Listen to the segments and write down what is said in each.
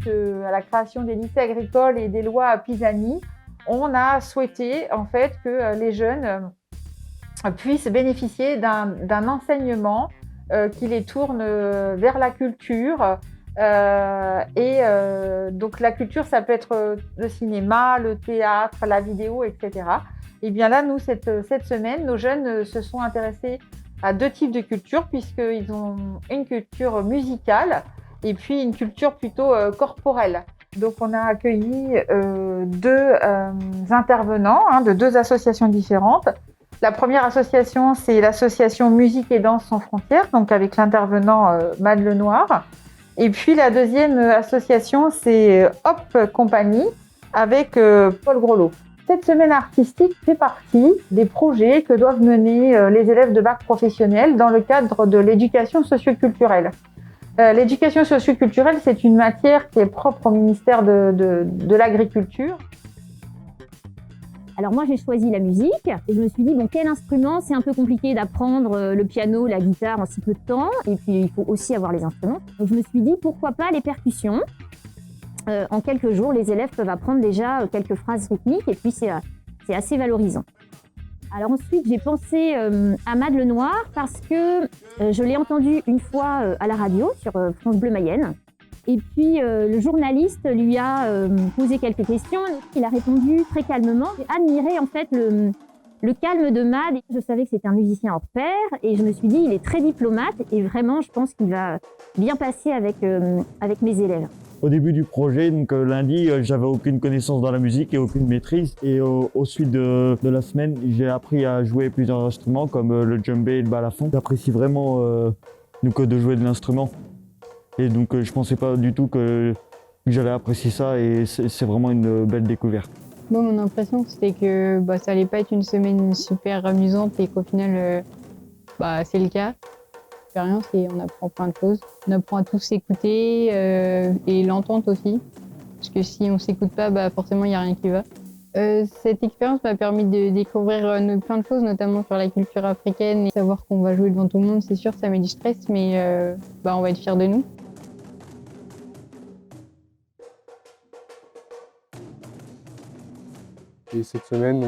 suite à la création des lycées agricoles et des lois Pisani, on a souhaité en fait que les jeunes puissent bénéficier d'un enseignement qui les tourne vers la culture. Donc la culture, ça peut être le cinéma, le théâtre, la vidéo, etc. Et bien là, nous, cette semaine, nos jeunes se sont intéressés à 2 types de culture, puisqu'ils ont une culture musicale et puis une culture plutôt corporelle. Donc on a accueilli 2 intervenants de 2 associations différentes. La première association, c'est l'association Musique et Danse sans frontières, donc avec l'intervenant Mad Lenoir. Et puis la deuxième association, c'est Hop Compagnie avec Paul Grelot. Cette semaine artistique fait partie des projets que doivent mener les élèves de bac professionnel dans le cadre de l'éducation socioculturelle. L'éducation socioculturelle, c'est une matière qui est propre au ministère de l'Agriculture. Alors moi j'ai choisi la musique et je me suis dit bon quel instrument, c'est un peu compliqué d'apprendre le piano, la guitare en si peu de temps et puis il faut aussi avoir les instruments. Donc je me suis dit pourquoi pas les percussions. En quelques jours les élèves peuvent apprendre déjà quelques phrases rythmiques et puis c'est assez valorisant. Alors ensuite j'ai pensé à Mad Lenoir parce que je l'ai entendu une fois à la radio sur France Bleu Mayenne. Et puis le journaliste lui a posé quelques questions. Il a répondu très calmement. J'ai admiré en fait le calme de Mad. Je savais que c'était un musicien hors pair et je me suis dit il est très diplomate et vraiment je pense qu'il va bien passer avec mes élèves. Au début du projet, donc lundi, j'avais aucune connaissance dans la musique et aucune maîtrise. Et au suite de la semaine, j'ai appris à jouer plusieurs instruments comme le djembé et le balafon. J'apprécie vraiment de jouer de l'instrument. Et donc je pensais pas du tout que j'allais apprécier ça et c'est vraiment une belle découverte. Moi, mon impression, c'était que ça allait pas être une semaine super amusante et qu'au final, c'est le cas. L'expérience et on apprend plein de choses. On apprend à tous s'écouter et l'entente aussi. Parce que si on s'écoute pas, forcément, il n'y a rien qui va. Cette expérience m'a permis de découvrir plein de choses, notamment sur la culture africaine. Et savoir qu'on va jouer devant tout le monde, c'est sûr, ça met du stress, mais on va être fiers de nous. Et cette semaine,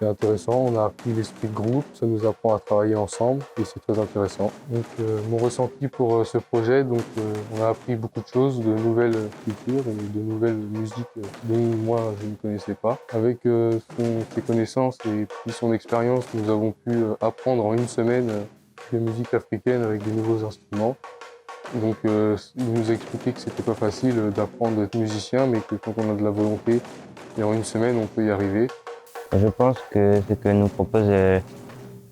c'est intéressant, on a appris l'esprit de groupe, ça nous apprend à travailler ensemble et c'est très intéressant. Donc mon ressenti pour ce projet, on a appris beaucoup de choses, de nouvelles cultures et de nouvelles musiques dont moi je ne connaissais pas. Avec ses connaissances et puis son expérience, nous avons pu apprendre en une semaine des musiques africaines avec des nouveaux instruments. Donc il nous a expliqué que c'était pas facile d'apprendre d'être musicien, mais que quand on a de la volonté, et en une semaine, on peut y arriver. Je pense que ce que nous propose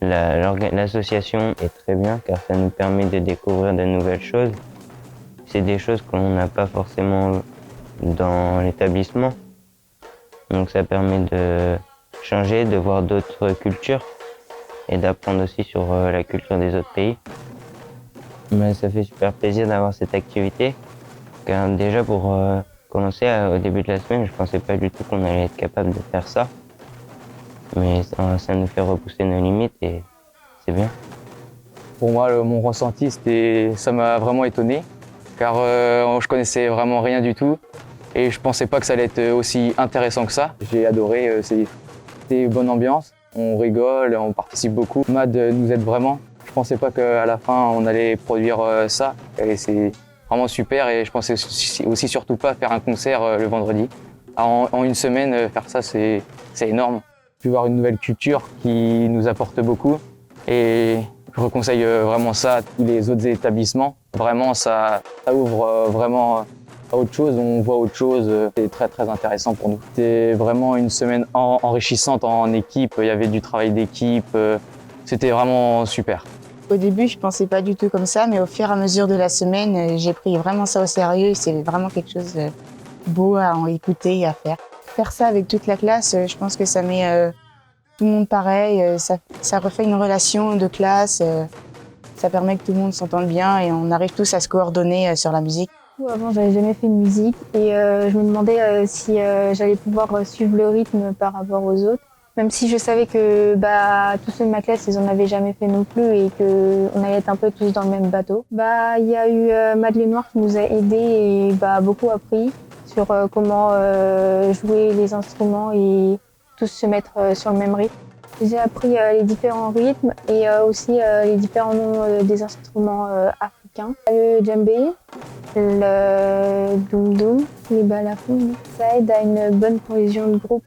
l'association est très bien car ça nous permet de découvrir de nouvelles choses. C'est des choses qu'on n'a pas forcément dans l'établissement. Donc ça permet de changer, de voir d'autres cultures et d'apprendre aussi sur la culture des autres pays. Mais ça fait super plaisir d'avoir cette activité car déjà pour commencer au début de la semaine, je pensais pas du tout qu'on allait être capable de faire ça. Mais ça nous fait repousser nos limites et c'est bien. Pour moi, mon ressenti, ça m'a vraiment étonné, car je connaissais vraiment rien du tout et je pensais pas que ça allait être aussi intéressant que ça. J'ai adoré, c'était une bonne ambiance, on rigole, on participe beaucoup. Mad nous aide vraiment. Je pensais pas qu'à la fin on allait produire ça et c'est vraiment super et je pensais aussi surtout pas faire un concert le vendredi. En une semaine, faire ça, c'est énorme. Puis voir une nouvelle culture qui nous apporte beaucoup et je reconseille vraiment ça à tous les autres établissements. Vraiment, ça ouvre vraiment à autre chose, on voit autre chose, c'est très très intéressant pour nous. C'était vraiment une semaine enrichissante en équipe, il y avait du travail d'équipe, c'était vraiment super. Au début, je pensais pas du tout comme ça, mais au fur et à mesure de la semaine, j'ai pris vraiment ça au sérieux et c'est vraiment quelque chose de beau à en écouter et à faire. Faire ça avec toute la classe, je pense que ça met tout le monde pareil, ça refait une relation de classe, ça permet que tout le monde s'entende bien et on arrive tous à se coordonner sur la musique. Avant, j'avais jamais fait de musique et je me demandais si j'allais pouvoir suivre le rythme par rapport aux autres. Même si je savais que tous ceux de ma classe, ils en avaient jamais fait non plus et qu'on allait être un peu tous dans le même bateau. Il y a eu Madeleine Noir qui nous a aidés et beaucoup appris sur comment jouer les instruments et tous se mettre sur le même rythme. J'ai appris les différents rythmes et aussi les différents noms des instruments africains. Le djembé, le doum-doum, les balafons, ça aide à une bonne cohésion de groupe.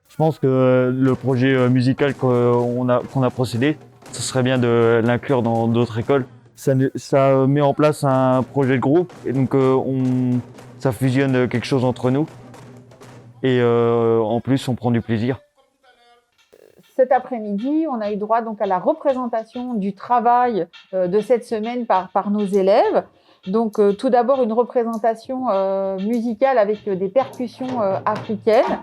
Je pense que le projet musical qu'on a procédé, ce serait bien de l'inclure dans d'autres écoles. Ça met en place un projet de groupe et donc ça fusionne quelque chose entre nous. Et en plus, on prend du plaisir. Cet après-midi, on a eu droit donc à la représentation du travail de cette semaine par nos élèves. Donc tout d'abord une représentation musicale avec des percussions africaines.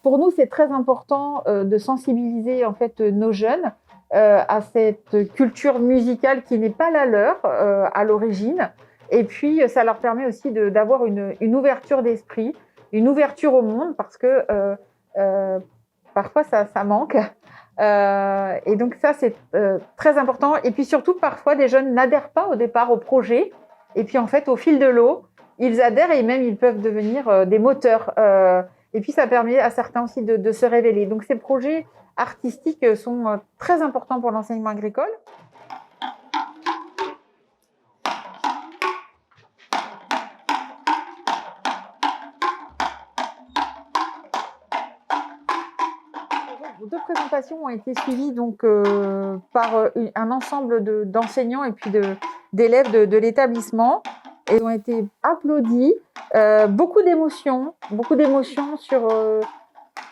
Pour nous, c'est très important de sensibiliser en fait nos jeunes à cette culture musicale qui n'est pas la leur à l'origine. Et puis, ça leur permet aussi d'avoir une ouverture d'esprit, une ouverture au monde, parce que parfois, ça manque. Et donc, ça, c'est très important. Et puis surtout, parfois, des jeunes n'adhèrent pas au départ au projet. Et puis, en fait, au fil de l'eau, ils adhèrent et même ils peuvent devenir des moteurs. Et puis, ça permet à certains aussi de se révéler. Donc, ces projets artistiques sont très importants pour l'enseignement agricole. Deux présentations ont été suivies donc, par un ensemble d'enseignants et puis d'élèves de l'établissement. Et ont été applaudis. Beaucoup d'émotions sur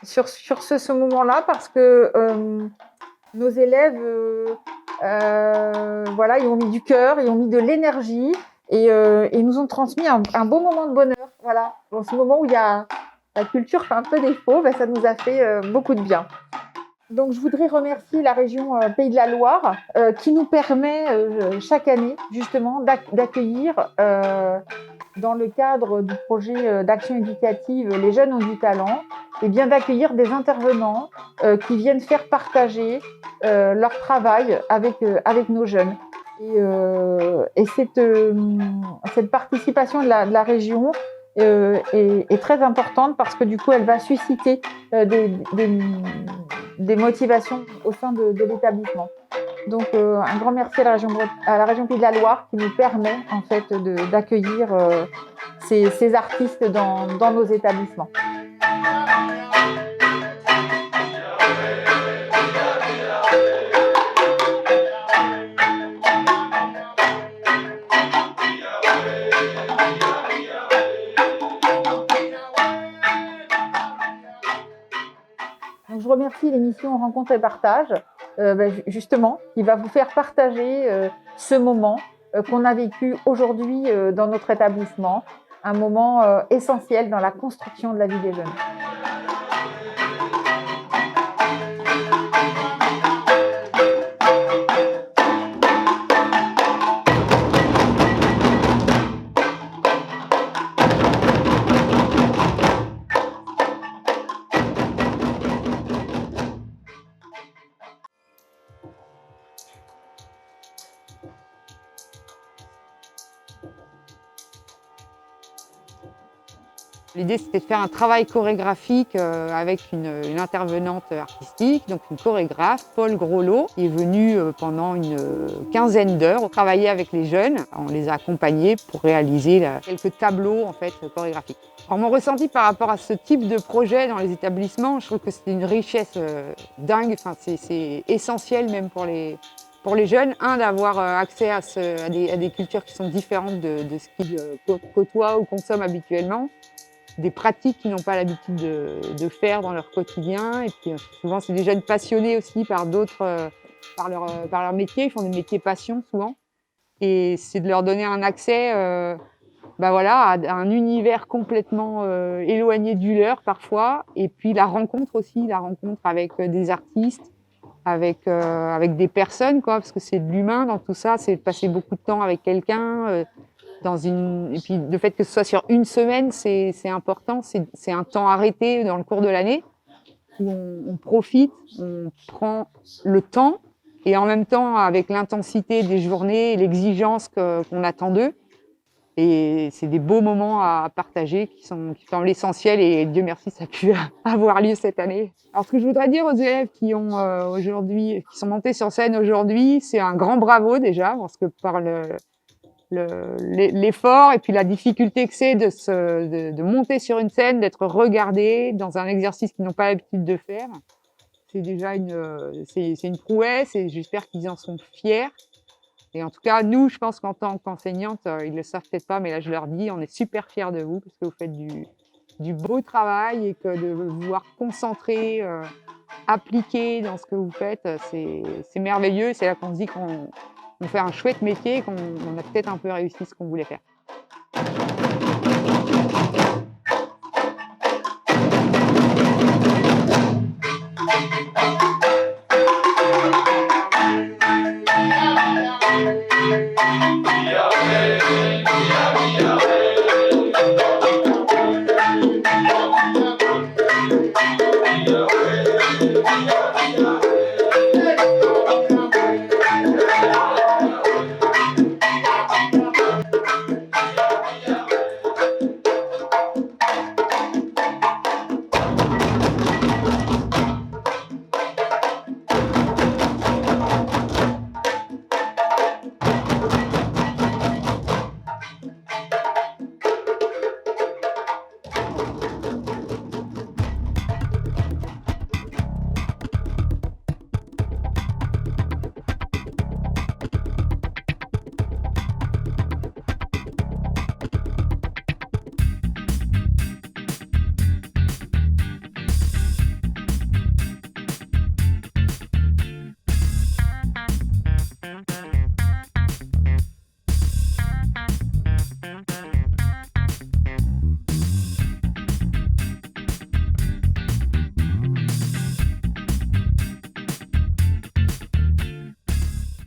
ce moment-là parce que nos élèves ils ont mis du cœur, ils ont mis de l'énergie et nous ont transmis un beau moment de bonheur. Voilà. Dans ce moment où la culture fait un peu défaut, ça nous a fait beaucoup de bien. Donc, je voudrais remercier la région Pays de la Loire qui nous permet chaque année justement d'accueillir dans le cadre du projet d'action éducative Les jeunes ont du talent, et bien d'accueillir des intervenants qui viennent faire partager leur travail avec nos jeunes. Et cette participation de la région est très importante parce que du coup, elle va susciter des motivations au sein de l'établissement. Donc, un grand merci à la région Pays de la Loire qui nous permet en fait d'accueillir ces artistes dans nos établissements. Donc, je remercie l'émission Rencontre et Partage, justement, qui va vous faire partager ce moment qu'on a vécu aujourd'hui dans notre établissement, un moment essentiel dans la construction de la vie des jeunes. L'idée, c'était de faire un travail chorégraphique avec une intervenante artistique, donc une chorégraphe, Paul Groslo, qui est venue pendant une quinzaine d'heures travailler avec les jeunes. On les a accompagnés pour réaliser quelques tableaux en fait, chorégraphiques. Alors, mon ressenti par rapport à ce type de projet dans les établissements, je trouve que c'est une richesse dingue. Enfin, c'est essentiel même pour les jeunes, d'avoir accès à des cultures qui sont différentes de ce qu'ils côtoient ou consomment habituellement. Des pratiques qu'ils n'ont pas l'habitude de faire dans leur quotidien. Et puis souvent, c'est des jeunes passionnés aussi par d'autres, par leur métier. Ils font des métiers passion souvent. Et c'est de leur donner un accès à un univers complètement éloigné du leur parfois. Et puis la rencontre aussi, la rencontre avec des artistes avec des personnes, quoi, parce que c'est de l'humain dans tout ça, c'est de passer beaucoup de temps avec quelqu'un. Et puis le fait que ce soit sur une semaine, c'est important, c'est un temps arrêté dans le cours de l'année où on profite, on prend le temps et en même temps avec l'intensité des journées et l'exigence qu'on attend d'eux. Et c'est des beaux moments à partager qui sont l'essentiel et Dieu merci ça a pu avoir lieu cette année. Alors ce que je voudrais dire aux élèves qui sont montés sur scène aujourd'hui, c'est un grand bravo déjà parce que par l'effort et puis la difficulté que c'est de monter sur une scène, d'être regardé dans un exercice qu'ils n'ont pas l'habitude de faire. C'est déjà c'est une prouesse et j'espère qu'ils en sont fiers. Et en tout cas, nous, je pense qu'en tant qu'enseignante, ils le savent peut-être pas, mais là, je leur dis, on est super fiers de vous parce que vous faites du beau travail et que de vous voir concentrer, appliquer dans ce que vous faites, c'est merveilleux. C'est là qu'on se dit qu'on fait un chouette métier et qu'on a peut-être un peu réussi ce qu'on voulait faire.